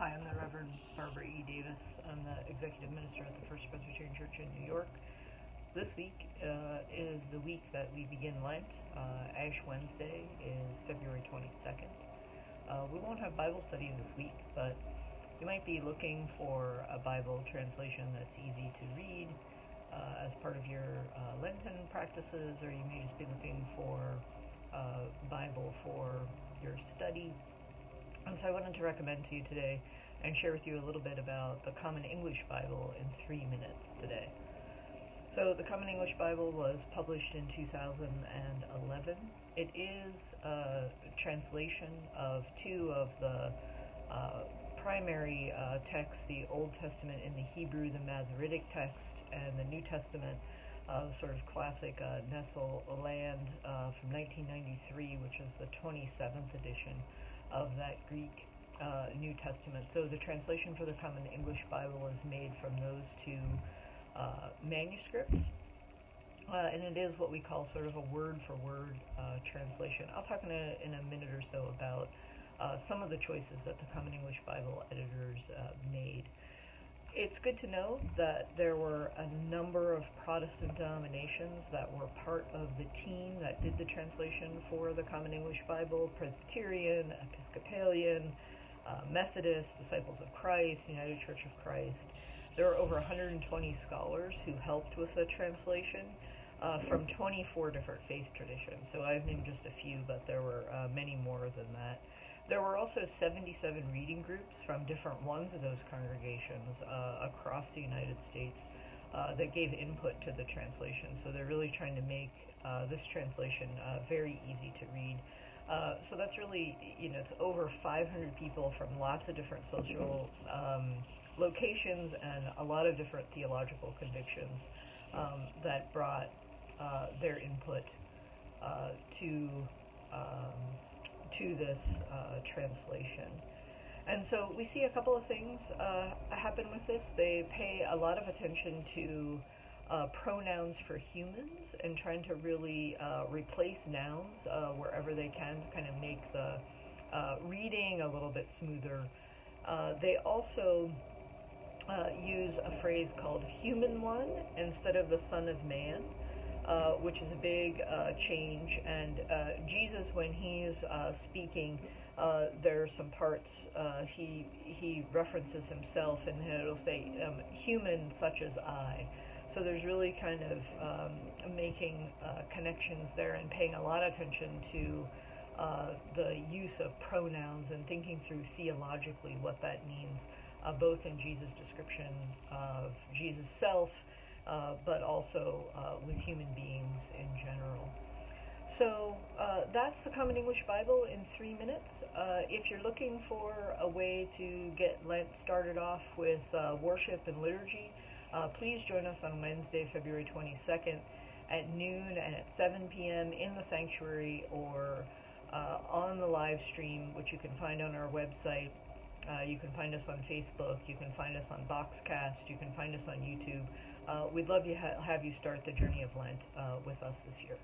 Hi, I'm the Reverend Barbara E. Davis. I'm the Executive Minister at the First Presbyterian Church in New York. This week is the week that we begin Lent. Ash Wednesday is February 22nd. We won't have Bible study this week, but you might be looking for a Bible translation that's easy to read as part of your Lenten practices, or you may just be looking for a Bible for your study. And so I wanted to recommend to you today and share with you a little bit about the Common English Bible in 3 minutes today. So the Common English Bible was published in 2011. It is a translation of two of the primary texts, the Old Testament in the Hebrew, the Masoretic text, and the New Testament, sort of classic Nestle Land from 1993, which is the 27th edition of that Greek New Testament. So the translation for the Common English Bible is made from those two manuscripts, and it is what we call sort of a word-for-word translation. I'll talk in a minute or so about some of the choices that the Common English Bible editors made. It's good to know that there were a number of Protestant denominations that were part of the team that did the translation for the Common English Bible: Presbyterian, Episcopalian, Methodist, Disciples of Christ, United Church of Christ. There are over 120 scholars who helped with the translation from 24 different faith traditions. So I've named just a few, but there were many more than that. There were also 77 reading groups from different ones of those congregations across the United States that gave input to the translation. So they're really trying to make this translation very easy to read. So that's really, it's over 500 people from lots of different social locations and a lot of different theological convictions that brought their input to this translation. And so we see a couple of things happen with this. They pay a lot of attention to pronouns for humans and trying to really replace nouns wherever they can to kind of make the reading a little bit smoother. They also use a phrase called human one instead of the Son of Man, which is a big change. And Jesus, when he's speaking, there are some parts he references himself, and it'll say human such as I. So there's really kind of making connections there and paying a lot of attention to the use of pronouns and thinking through theologically what that means, both in Jesus' description of Jesus' self, but also with human beings in general. So that's the Common English Bible in 3 minutes. If you're looking for a way to get Lent started off with worship and liturgy, please join us on Wednesday, February 22nd at noon and at 7 p.m. in the sanctuary or on the live stream, which you can find on our website. You can find us on Facebook, you can find us on Boxcast, you can find us on YouTube. We'd love to have you start the journey of Lent with us this year.